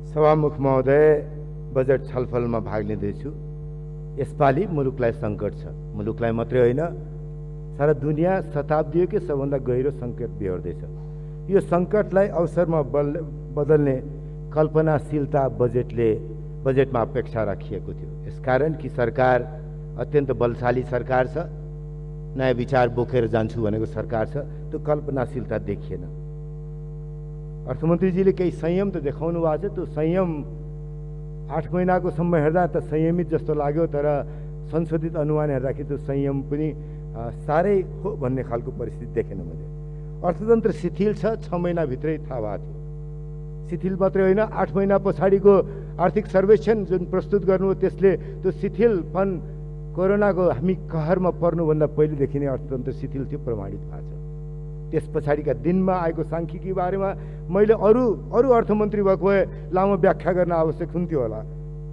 सभामुख महोदय, बजेट छलफलमा भाग लिँदैछु। यसपालि मुलुकलाई सङ्कट छ। मुलुकलाई मात्रै होइन, सारा दुनियाँ शताब्दीकै सबभन्दा गहिरो सङ्कट बिहोर्दैछ। यो सङ्कटलाई अवसरमा बदल्ने कल्पनाशीलता बजेटमा अपेक्षा राखिएको थियो। यसकारण कि सरकार अत्यन्त बलशाली सरकार छ, नयाँ विचार बोकेर जान्छु भनेको सरकार छ, त्यो कल्पनाशीलता देखिएन। अर्थमन्त्रीजीले केही संयम त देखाउनु भएको छ। त्यो संयम 8 महिनाको सम्म हेर्दा त संयमित जस्तो लाग्यो, तर संशोधित अनुमान हेर्दाखेरि त्यो संयम पनि साह्रै हो भन्ने खालको परिस्थिति देखेन मैले। अर्थतन्त्र शिथिल छ, 6 महिनाभित्रै थाहा भएको थियो। शिथिल मात्रै होइन, 8 महिना पछाडिको आर्थिक सर्वेक्षण जुन प्रस्तुत गर्नुभयो त्यसले त्यो शिथिलपन कोरोनाको हामी कहरमा पर्नुभन्दा पहिलेदेखि नै अर्थतन्त्र शिथिल थियो प्रमाणित भएको छ। त्यस पछाडिका दिनमा आएको सांख्यिकी बारेमा मैले अरू अर्थमन्त्री भएको भए लामो व्याख्या गर्न आवश्यक हुन्थ्यो होला।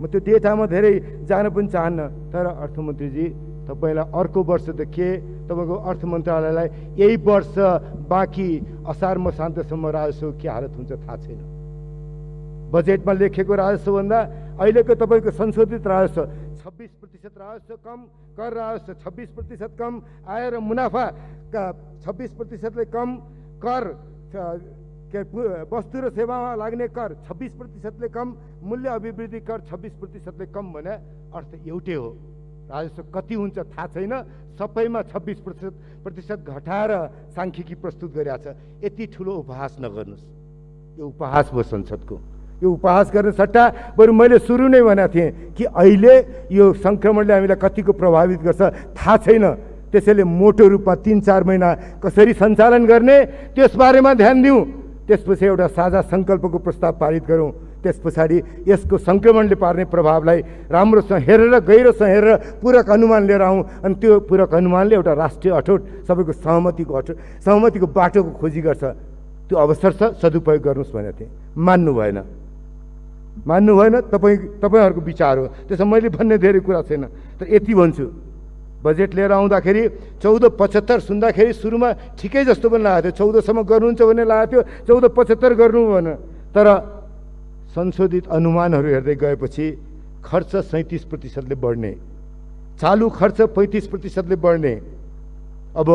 म त्यो डेटामा धेरै जान पनि चाहन्न। तर अर्थमन्त्रीजी, तपाईँलाई अर्को वर्ष त के, तपाईँको अर्थ मन्त्रालयलाई यही वर्ष बाँकी असार मसान्तसम्म राजस्व के हालत हुन्छ थाहा छैन। बजेटमा लेखेको राजस्वभन्दा अहिलेको तपाईँको संशोधित राजस्व 26% राजस्व कम, कर राजस्व 26% कम, आय र मुनाफाका 26%ले कम, कर वस्तु र सेवामा लाग्ने कर 26%ले कम, मूल्य अभिवृद्धि कर 26%ले कम भने अर्थ एउटै हो। राजस्व कति हुन्छ थाहा छैन, सबैमा 26% घटाएर सांख्यिकी प्रस्तुत गरिएको छ। यति ठुलो उपहास नगर्नुहोस्। यो उपहास भयो संसदको। यो उपहास गर्ने सट्टा बरु मैले सुरु नै भनेको थिएँ कि अहिले यो सङ्क्रमणले हामीलाई कतिको प्रभावित गर्छ थाहा छैन। त्यसैले मोटो रूपमा 3-4 महिना कसरी सञ्चालन गर्ने त्यसबारेमा ध्यान दिउँ। त्यसपछि एउटा साझा सङ्कल्पको प्रस्ताव पारित गरौँ। त्यस पछाडि यसको सङ्क्रमणले पार्ने प्रभावलाई राम्रोसँग हेरेर गहिरोसँग हेरेर पूरक अनुमान लिएर आउँ। अनि त्यो पूरक अनुमानले एउटा राष्ट्रिय अठोट सबैको सहमतिको बाटोको खोजी गर्छ। त्यो अवसर छ, सदुपयोग गर्नुहोस् भनेको थिएँ। मान्नु भएन। तपाईँहरूको विचार हो, त्यसमा मैले भन्ने धेरै कुरा छैन। तर यति भन्छु, बजेट लिएर आउँदाखेरि 1475 सुन्दाखेरि सुरुमा ठिकै जस्तो पनि लागेको थियो। 14सम्म गर्नुहुन्छ भन्ने लागेको थियो, 1475 गर्नु भने। तर संशोधित अनुमानहरू हेर्दै गएपछि खर्च 37%ले बढ्ने, चालु खर्च 35%ले बढ्ने। अब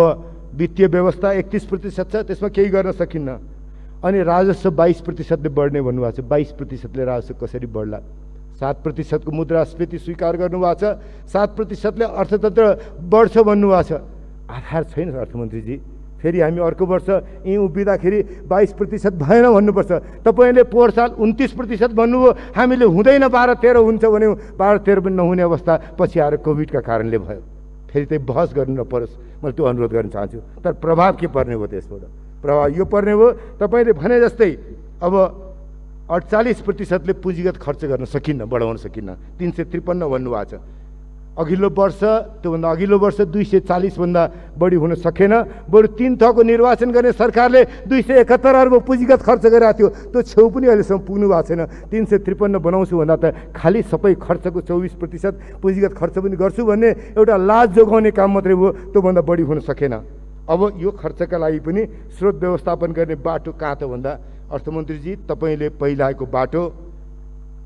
वित्तीय व्यवस्था 31% छ, त्यसमा केही गर्न सकिन्न। अनि राजस्व 22%ले बढ्ने भन्नुभएको छ। 22%ले राजस्व कसरी बढ्ला? 7% को मुद्रास्फीति स्वीकार गर्नुभएको छ, 7%ले अर्थतन्त्र बढ्छ भन्नुभएको छ। आधार छैन अर्थमन्त्रीजी। फेरि हामी अर्को वर्ष यहीँ उभिँदाखेरि 22% भएन भन्नुपर्छ। तपाईँले पोहोर साल 29% भन्नुभयो, हामीले हुँदैन 12-13 हुन्छ भने 12-13 पनि नहुने अवस्था पछि आएर कोभिडका कारणले भयो। फेरि त्यही बहस गर्नु नपरोस्, मैले त्यो अनुरोध गर्न चाहन्छु। तर प्रभाव के पर्ने भयो त्यसबाट? प्रभाव यो पर्ने भयो, तपाईँले भने जस्तै अब 48%ले पुँजीगत खर्च गर्न सकिन्न, बढाउन सकिन्न। 353 भन्नुभएको छ। अघिल्लो वर्ष, त्योभन्दा अघिल्लो वर्ष 240 भन्दा बढी हुन सकेन। बरु 3 थरको निर्वाचन गर्ने सरकारले 271 अर्ब पुँजीगत खर्च गरेको थियो। त्यो छेउ पनि अहिलेसम्म पुग्नु भएको छैन। 353 बनाउँछु भन्दा त खालि सबै खर्चको 24% पुँजीगत खर्च पनि गर्छु भन्ने एउटा लाज जोगाउने काम मात्रै भयो। त्योभन्दा बढी हुन सकेन। अब यो खर्चका लागि पनि स्रोत व्यवस्थापन गर्ने बाटो कहाँ त भन्दा, अर्थमन्त्रीजी तपाईँले पहिलाको बाटो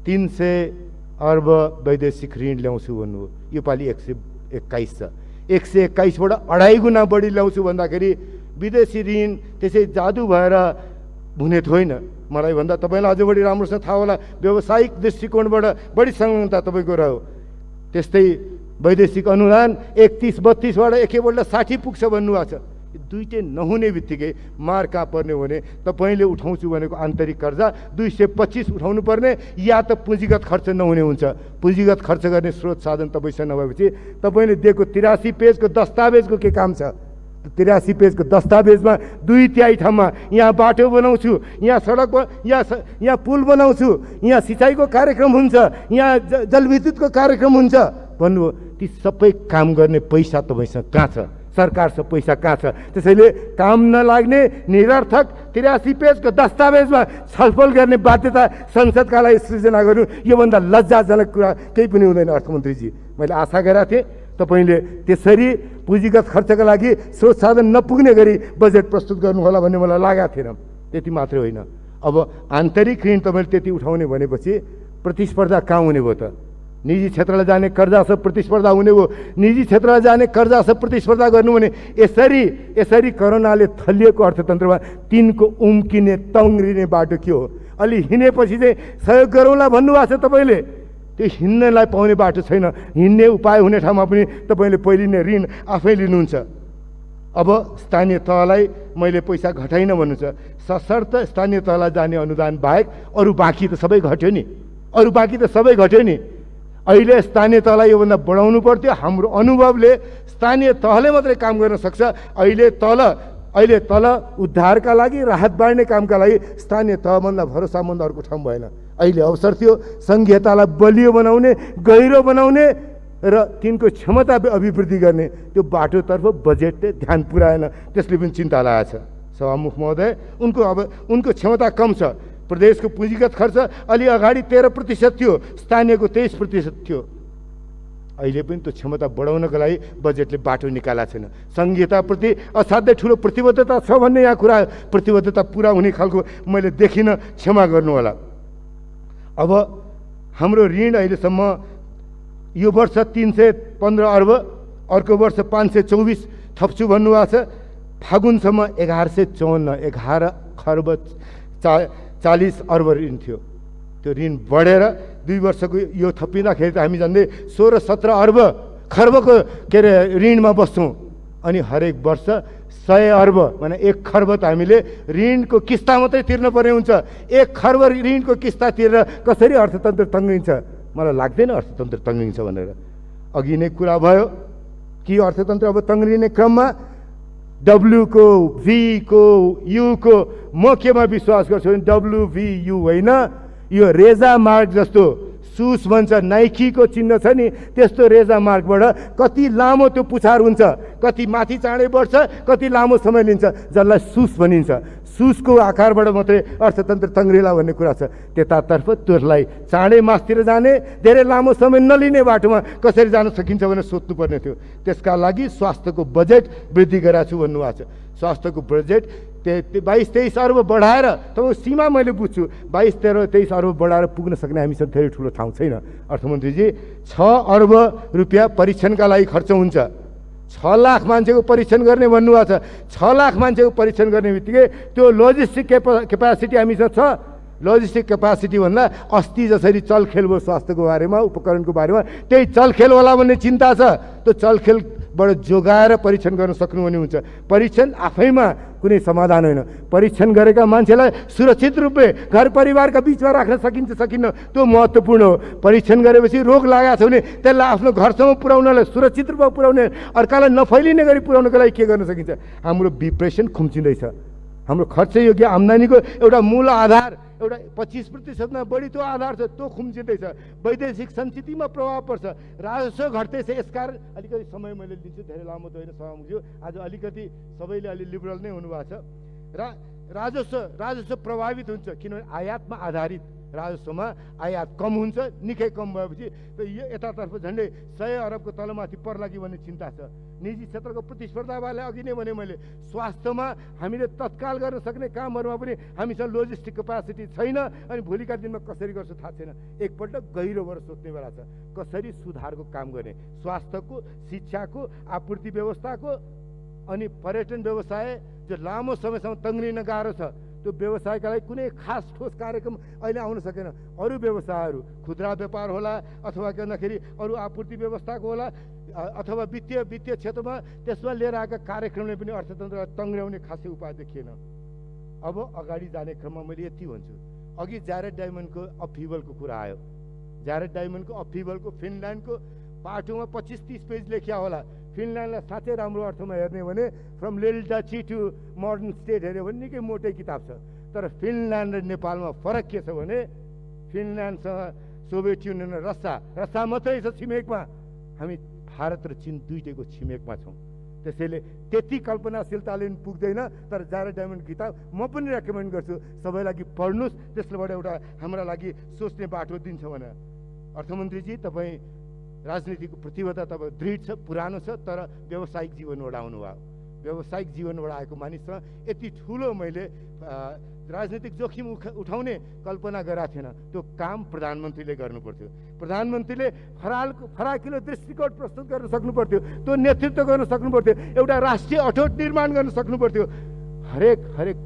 300 अर्ब वैदेशिक ऋण ल्याउँछु भन्नुभयो। यो पालि 121 छ। 121बाट 2.5 गुणा बढी ल्याउँछु भन्दाखेरि विदेशी ऋण त्यसै जादु भएर हुने थिएन। मलाई भन्दा तपाईँलाई अझ बढी राम्रोसँग थाहा होला। व्यावसायिक दृष्टिकोणबाट बढी संलग्नता तपाईँको रह्यो। त्यस्तै वैदेशिक अनुदान 31-32बाट एकैपल्ट 60 पुग्छ भन्नुभएको छ। दुईटै नहुने बित्तिकै मार कहाँ पर्ने हो भने तपाईँले उठाउँछु भनेको आन्तरिक कर्जा 225 उठाउनु पर्ने, या त पुँजीगत खर्च नहुने हुन्छ। पुँजीगत खर्च गर्ने स्रोत साधन तपाईँसँग नभएपछि तपाईँले दिएको 83 पेजको दस्तावेजको के काम छ? 83 पेजको दस्तावेजमा 2/3 ठाउँमा यहाँ बाटो बनाउँछु, यहाँ सडक, यहाँ पुल बनाउँछु, यहाँ सिँचाइको कार्यक्रम हुन्छ, यहाँ जलविद्युतको कार्यक्रम हुन्छ भन्नुभयो। ती सबै काम गर्ने पैसा तपाईँसँग कहाँ छ? सरकारसँग पैसा कहाँ छ? त्यसैले काम नलाग्ने निरर्थक 83 पेजको दस्तावेजमा छलफल गर्ने बाध्यता संसदका लागि सृजना गर्नु, योभन्दा लज्जाजनक कुरा केही पनि हुँदैन अर्थमन्त्रीजी। मैले आशा गरेको थिएँ तपाईँले त्यसरी पुँजीगत खर्चका लागि स्रोत साधन नपुग्ने गरी बजेट प्रस्तुत गर्नु होला भन्ने मलाई लागेको थिएन। त्यति मात्रै होइन, अब आन्तरिक ऋण तपाईँले त्यति उठाउने भनेपछि प्रतिस्पर्धा कहाँ हुने भयो त? निजी क्षेत्रलाई जाने कर्जासँग प्रतिस्पर्धा हुने भयो। निजी क्षेत्रलाई जाने कर्जासँग प्रतिस्पर्धा गर्नु भने यसरी करोनाले थलिएको अर्थतन्त्रमा तिनको उम्किने तङ्ग्रिने बाटो के हो? अलि हिँडेपछि चाहिँ सहयोग गरौँला भन्नुभएको छ तपाईँले, त्यो हिँड्नलाई पाउने बाटो छैन। हिँड्ने उपाय हुने ठाउँमा पनि तपाईँले पहिले नै ऋण आफै लिनुहुन्छ। अब स्थानीय तहलाई मैले पैसा घटाइन भन्नु छ, सशर्त स्थानीय तहलाई जाने अनुदान बाहेक अरू बाँकी त सबै घट्यो नि, अहिले स्थानीय तहलाई योभन्दा बढाउनु पर्थ्यो। हाम्रो अनुभवले स्थानीय तहले मात्रै काम गर्न सक्छ। अहिले तल उद्धारका लागि, राहत बाँड्ने कामका लागि स्थानीय तहभन्दा भरोसामन्द अर्को ठाउँ भएन। अहिले अवसर थियो संघीयतालाई बलियो बनाउने, गहिरो बनाउने र तिनको क्षमता अभिवृद्धि गर्ने। त्यो बाटोतर्फ बजेटले ध्यान पुर्याएन, त्यसले पनि चिन्ता लागेको छ। सभामुख महोदय, उनको क्षमता कम छ। प्रदेशको पुँजीगत खर्च अलि अगाडि 13% थियो, स्थानीयको 23% थियो। अहिले पनि त्यो क्षमता बढाउनको लागि बजेटले बाटो निकालेको छैन। संघीयताप्रति असाध्यै ठुलो प्रतिबद्धता छ भन्ने यहाँ कुरा, प्रतिबद्धता पुरा हुने खालको मैले देखिनँ, क्षमा गर्नु होला। अब हाम्रो ऋण अहिलेसम्म यो वर्ष 315 अर्ब, अर्को वर्ष 524 थप्छु भन्नुभएको छ। फागुनसम्म 1154 खर्ब 40 अर्ब ऋण थियो। त्यो ऋण बढेर 2 वर्षको यो थपिँदाखेरि त हामी झन्डै 16-17 अर्ब खर्बको के अरे ऋणमा बस्छौँ। अनि हरेक वर्ष 100 अर्ब माने 1 खर्ब त हामीले ऋणको किस्ता मात्रै तिर्न पर्ने हुन्छ। 1 खर्ब ऋणको किस्ता तिरेर कसरी अर्थतन्त्र तङ्गिन्छ? मलाई लाग्दैन अर्थतन्त्र तङ्गिन्छ भनेर। अघि नै कुरा भयो कि अर्थतन्त्र अब तङ्गिने क्रममा W को, V को, U को, म केमा विश्वास गर्छु भने WVU होइन, यो रेजा मार्ग जस्तो सुस भन्छ, नाइकीको चिन्ह छ नि, त्यस्तो रेजा मार्गबाट कति लामो त्यो पुछार हुन्छ, कति माथि चाँडै बढ्छ, कति लामो समय लिन्छ, जसलाई सुस भनिन्छ। सुसको आकारबाट मात्रै अर्थतन्त्र तङ्ग्रिला भन्ने कुरा छ। त्यतातर्फ त्यसलाई चाँडै मासतिर जाने, धेरै लामो समय नलिने बाटोमा कसरी जान सकिन्छ भनेर सोध्नुपर्ने थियो। त्यसका लागि स्वास्थ्यको बजेट वृद्धि गराएको छु भन्नुभएको छ। स्वास्थ्यको बजेट 22-23 अर्ब बढाएर, तपाईँ सीमा मैले बुझ्छु, 22-23 अर्ब बढाएर पुग्न सक्ने हामीसँग धेरै ठुलो ठाउँ छैन। अर्थमन्त्रीजी, 6 अर्ब रुपियाँ परीक्षणका लागि खर्च हुन्छ। 6 लाख मान्छेको परीक्षण गर्ने भन्नुभएको छ। 6 लाख मान्छेको परीक्षण गर्ने बित्तिकै त्यो लोजिस्टिक क्यापासिटी हामीसँग छ। लोजिस्टिक क्यापासिटी भन्दा अस्ति जसरी चलखेल भयो स्वास्थ्यको बारेमा, उपकरणको बारेमा, त्यही चलखेल होला भन्ने चिन्ता छ। त्यो चलखेलबाट जोगाएर परीक्षण गर्न सक्नुपर्ने हुन्छ। परीक्षण आफैमा कुनै समाधान होइन। परीक्षण गरेका मान्छेलाई सुरक्षित रूपले घर परिवारका बिचमा राख्न सकिन्छ सकिन्न, त्यो महत्त्वपूर्ण हो। परीक्षण गरेपछि रोग लागेको छ भने त्यसलाई आफ्नो घरसम्म पुर्याउनलाई, सुरक्षित रूपमा पुर्याउने, अर्कालाई नफैलिने गरी पुर्याउनको लागि के गर्न सकिन्छ? हाम्रो विप्रेसन खुम्चिँदैछ। हाम्रो खर्चयोग्य आम्दानीको एउटा मूल आधार, एउटा 25%मा बढी त्यो आधार छ, त्यो खुम्चिँदैछ। वैदेशिक सञ्चितमा प्रभाव पर्छ, राजस्व घट्दैछ। यसकारण अलिकति समय मैले दिन्छु, धेरै लामो त होइन सभामुखज्यू, आज अलिकति सबैले अलि लिबरल नै हुनुभएको छ। राजस्व प्रभावित हुन्छ, किनभने आयातमा आधारित राजस्वमा आयात कम हुन्छ। निकै कम भएपछि यो यतातर्फ झन्डै 100 अरबको तलमाथि पर्ला कि भन्ने चिन्ता छ। निजी क्षेत्रको प्रतिस्पर्धाले अघि नै भने मैले, स्वास्थ्यमा हामीले तत्काल गर्न सक्ने कामहरूमा पनि हामीसँग लोजिस्टिक क्यापासिटी छैन। अनि भोलिका दिनमा कसरी गर्छ थाहा छैन। एकपल्ट गहिरो भएर सोध्ने बेला छ, कसरी सुधारको काम गर्ने, स्वास्थ्यको, शिक्षाको, आपूर्ति व्यवस्थाको, अनि पर्यटन व्यवसाय जो लामो समयसम्म तङ्ग्रिन गाह्रो छ, त्यो व्यवसायका लागि कुनै खास ठोस कार्यक्रम अहिले आउन सकेन। अरू व्यवसायहरू, खुद्रा व्यापार होला, अथवा के भन्दाखेरि अरू आपूर्ति व्यवस्थाको होला, अथवा वित्तीय क्षेत्रमा त्यसमा लिएर आएका कार्यक्रमले पनि अर्थतन्त्रलाई तङ्ग्र्याउने खासै उपाय देखिएन। अब अगाडि जाने क्रममा मैले यति भन्छु, अघि ज्यारेड डायमन्डको अपहिवलको कुरा आयो। ज्यारेड डायमन्डको अपहिवलको फिनल्यान्डको पाठोमा 25-30 पेज लेखिया होला। फिनल्यान्डलाई साँच्चै राम्रो अर्थमा हेर्ने भने from little duchy to modern state हेऱ्यो भने निकै मोटै किताब छ। तर फिनल्यान्ड र नेपालमा फरक के छ भने, फिनल्यान्डसँग सोभियत युनियन र रसा मात्रै छ छिमेकमा, हामी भारत र चीन दुईटैको छिमेकमा छौँ। त्यसैले त्यति कल्पनाशीलताले पनि पुग्दैन। तर ज्यारेड डायमन्ड किताब म पनि रेकमेन्ड गर्छु, सबैलाई पढ्नुहोस्, त्यसबाट एउटा हाम्रा लागि सोच्ने बाटो दिन्छ भनेर। अर्थमन्त्रीजी, तपाईँ राजनीतिको प्रतिबद्धता तपाईँ दृढ छ, पुरानो छ, तर व्यावसायिक जीवन ओढाउनु भयो। व्यावसायिक जीवनबाट आएको मानिससँग यति ठुलो मैले राजनीतिक जोखिम उठाउने कल्पना गरेको थिएन। त्यो काम प्रधानमन्त्रीले गर्नुपर्थ्यो। प्रधानमन्त्रीले फराकिलो दृष्टिकोण प्रस्तुत गर्न सक्नुपर्थ्यो, त्यो नेतृत्व गर्न सक्नुपर्थ्यो, एउटा राष्ट्रिय अठोट निर्माण गर्न सक्नुपर्थ्यो। हरेक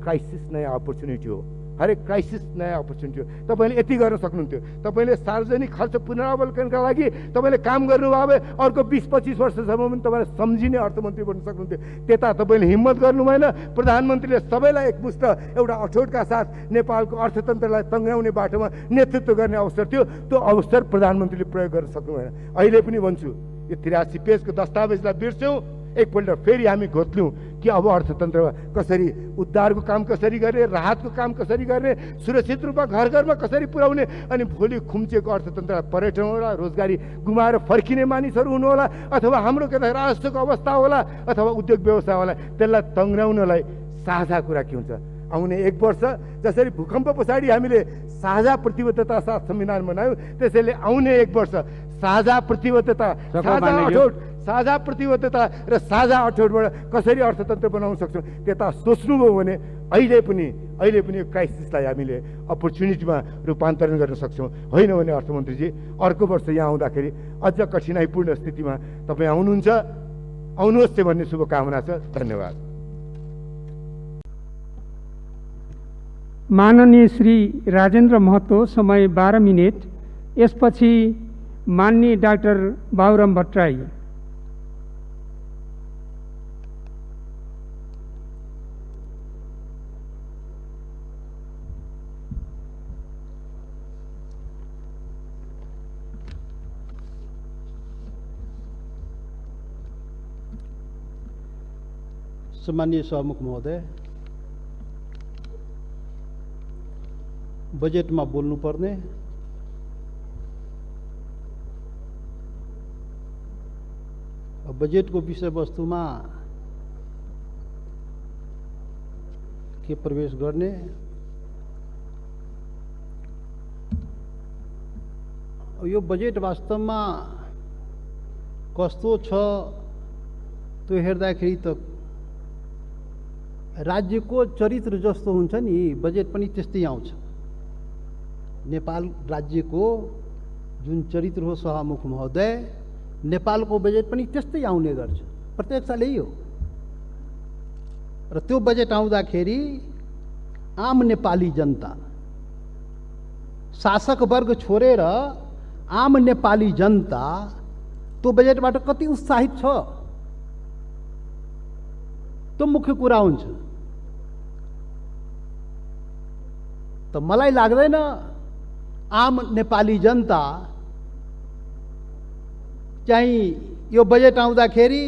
क्राइसिस नयाँ अपर्च्युनिटी हो, हरेक क्राइसिस नयाँ अपर्च्युनिटी हो। तपाईँले यति गर्न सक्नुहुन्थ्यो। तपाईँले सार्वजनिक खर्च पुनरावलोकनका लागि तपाईँले काम गर्नुभयो भए अर्को 20-25 वर्षसम्म पनि तपाईँले सम्झिने अर्थमन्त्री बन्न सक्नुहुन्थ्यो। त्यता तपाईँले हिम्मत गर्नु भएन। प्रधानमन्त्रीले सबैलाई एकमुष्ट एउटा अठोटका साथ नेपालको अर्थतन्त्रलाई तङ्ग्राउने बाटोमा नेतृत्व गर्ने अवसर थियो। त्यो अवसर प्रधानमन्त्रीले प्रयोग गर्न सक्नु भएन। अहिले पनि भन्छु, यो 83 पेजको दस्तावेजलाई बिर्स्यौँ, एकपल्ट फेरि हामी घोत्ल्यौँ कि अब अर्थतन्त्रमा कसरी उद्धारको काम कसरी गर्ने, राहतको काम कसरी गर्ने, सुरक्षित रूपमा घर घरमा कसरी पुर्याउने, अनि भोलि खुम्चिएको अर्थतन्त्र पर्यटन होला, रोजगारी गुमाएर फर्किने मानिसहरू हुनु होला, अथवा हाम्रो के त राजस्वको अवस्था होला, अथवा उद्योग व्यवसाय होला, त्यसलाई तङ्ग्राउनलाई साझा कुरा के हुन्छ? आउने 1 वर्ष जसरी भूकम्प पछाडि हामीले साझा प्रतिबद्धता साथ संविधान बनायौँ, त्यसैले आउने 1 वर्ष साझा प्रतिबद्धता, साझा प्रतिबद्धता र साझा अठोटबाट कसरी अर्थतन्त्र बनाउन सक्छौँ त्यता सोच्नुभयो भने अहिले पनि यो क्राइसिसलाई हामीले अपर्च्युनिटीमा रूपान्तरण गर्न सक्छौँ। होइन भने अर्थमन्त्रीजी अर्को वर्ष यहाँ आउँदाखेरि अझ कठिनाइपूर्ण स्थितिमा तपाईँ आउनुहुन्छ, आउनुहोस् चाहिँ भन्ने शुभकामना छ। धन्यवाद। माननीय श्री राजेन्द्र महतो, समय 12 मिनेट। यसपछि माननीय डाक्टर बाबुराम भट्टराई। सम्मानीय सभामुख महोदय, बजेटमा बोल्नुपर्ने बजेटको विषयवस्तुमा के प्रवेश गर्ने, यो बजेट वास्तवमा कस्तो छ त्यो हेर्दाखेरि त राज्यको चरित्र जस्तो हुन्छ नि, बजेट पनि त्यस्तै आउँछ। नेपाल राज्यको जुन चरित्र हो सभामुख महोदय, नेपालको बजेट पनि त्यस्तै आउने गर्छ, प्रत्येक साल यही हो। र त्यो बजेट आउँदाखेरि आम नेपाली जनता, शासक वर्ग छोडेर आम नेपाली जनता त्यो बजेटबाट कति उत्साहित छ त्यो मुख्य कुरा हुन्छ। त मलाई लाग्दैन आम नेपाली जनता चाहिँ यो बजेट आउँदाखेरि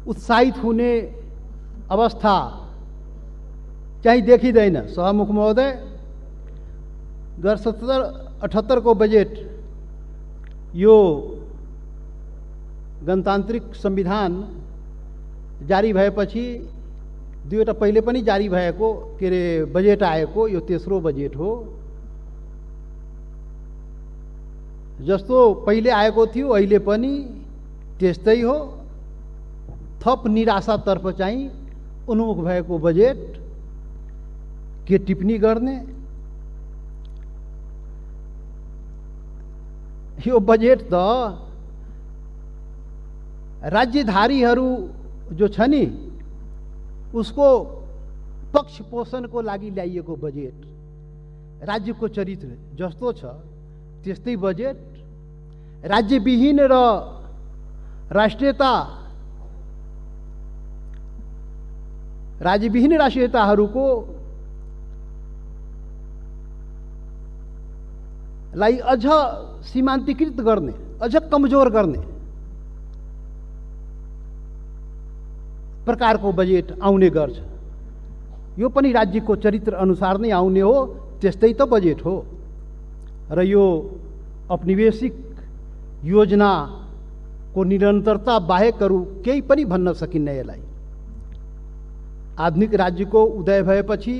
उत्साहित हुने अवस्था चाहिँ देखिँदैन। सभामुख महोदय, 2077-78 को बजेट यो गणतान्त्रिक संविधान जारी भएपछि 2वटा पहिले पनि जारी भएको के अरे बजेट आएको, यो तेस्रो बजेट हो। जस्तो पहिले आएको थियो अहिले पनि त्यस्तै हो। थप निराशातर्फ चाहिँ उन्मुख भएको बजेट, के टिप्पणी गर्ने? यो बजेट त राज्यधारीहरू जो छ नि उसको पक्ष पोषणको लागि ल्याइएको बजेट, राज्यको चरित्र जस्तो छ त्यस्तै बजेट, राज्यविहीन र राज्यविहीन राष्ट्रियताहरूको लाई अझ सीमान्तकृत गर्ने, अझ कमजोर गर्ने प्रकारको बजेट आउने गर्छ। यो पनि राज्यको चरित्र अनुसार नै आउने हो, त्यस्तै त बजेट हो। र यो औपनिवेशिक योजनाको निरन्तरता बाहेक अरू केही पनि भन्न सकिन्न। यसलाई आधुनिक राज्यको उदय भएपछि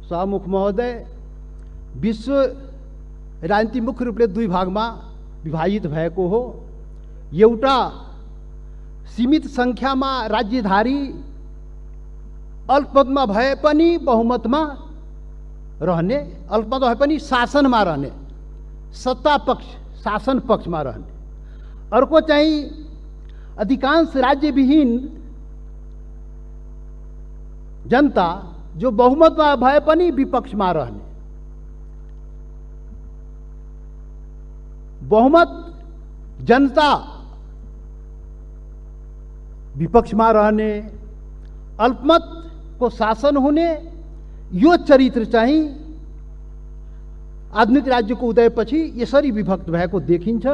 सभामुख महोदय, विश्व राजनीति मुख्य रूपले 2 भागमा विभाजित भएको हो। एउटा सीमित संख्यामा राज्यधारी अल्पमतमा भए पनि बहुमतमा रहने, अल्पमत भए पनि शासनमा रहने, सत्ता पक्ष शासन पक्षमा रहने। अर्को चाहिँ अधिकांश राज्यविहीन जनता जो बहुमतमा भए पनि विपक्षमा रहने। बहुमत जनता विपक्षमा रहने, अल्पमतको शासन हुने, यो चरित्र चाहिँ आधुनिक राज्यको उदयपछि यसरी विभक्त भएको देखिन्छ।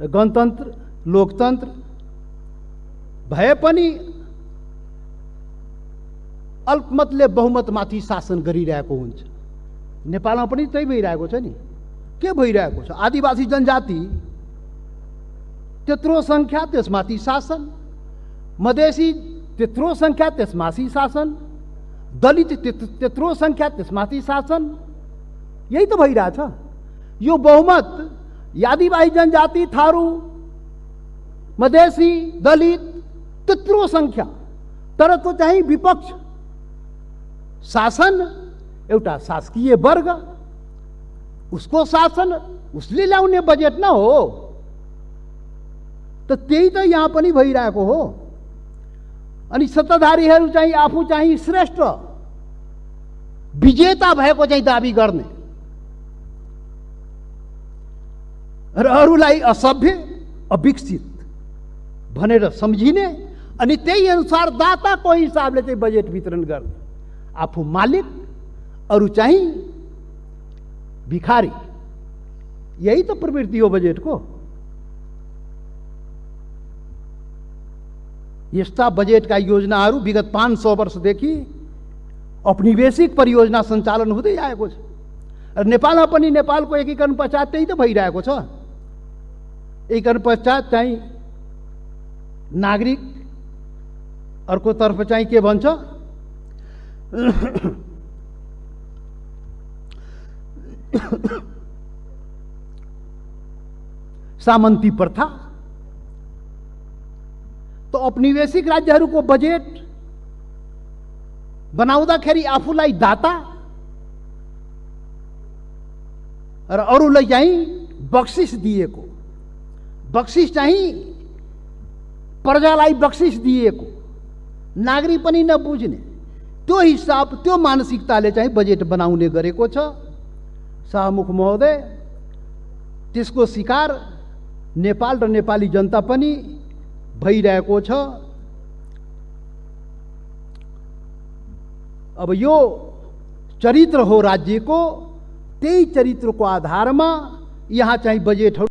गणतन्त्र लोकतन्त्र भए पनि अल्पमतले बहुमतमाथि शासन गरिरहेको हुन्छ। नेपालमा पनि त्यही भइरहेको छ नि। के भइरहेको छ? आदिवासी जनजाति त्यत्रो सङ्ख्या, त्यसमाथि शासन, मधेसी त्यत्रो सङ्ख्या, त्यसमाथि शासन, दलित त्यत्रो सङ्ख्या, त्यसमाथि शासन। यही त भइरहेछ। यो बहुमत आदिवासी जनजाति, थारू, मधेसी, दलित त्यत्रो सङ्ख्या, तर त्यो चाहिँ विपक्ष शासन, एउटा शासकीय वर्ग, उसको शासन, उसले ल्याउने बजेट न हो त त्यही त यहाँ पनि भइरहेको हो। अनि सत्ताधारीहरू चाहिँ आफू चाहिँ श्रेष्ठ विजेता भएको चाहिँ दाबी गर्ने र अरूलाई असभ्य अविकसित भनेर सम्झिने, अनि त्यही अनुसार दाताको हिसाबले चाहिँ बजेट वितरण गर्ने। आफू मालिक, अरू चाहिँ भिखारी। यही त प्रवृत्ति हो बजेटको। यस्ता बजेटका योजनाहरू विगत 500 वर्षदेखि औपनिवेशिक परियोजना सञ्चालन हुँदै आएको छ। र नेपालमा पनि नेपालको एकीकरण पश्चात त्यही त भइरहेको छ। एकीकरण पश्चात चाहिँ नागरिक, अर्कोतर्फ चाहिँ के भन्छ सामन्ती प्रथा। तो औपनिवेशिक राज्यहरूको बजेट बनाउँदाखेरि आफूलाई दाता र अरूलाई चाहिँ बक्सिस दिएको, बक्सिस चाहिँ प्रजालाई बक्सिस दिएको, नागरिक पनि नबुझ्ने, त्यो हिसाब त्यो मानसिकताले चाहिँ बजेट बनाउने गरेको छ। शाहमुख महोदय, त्यसको शिकार नेपाल र नेपाली जनता पनि भइरहेको छ। अब यो चरित्र हो राज्यको, त्यही चरित्रको आधारमा यहाँ चाहिँ बजेटहरू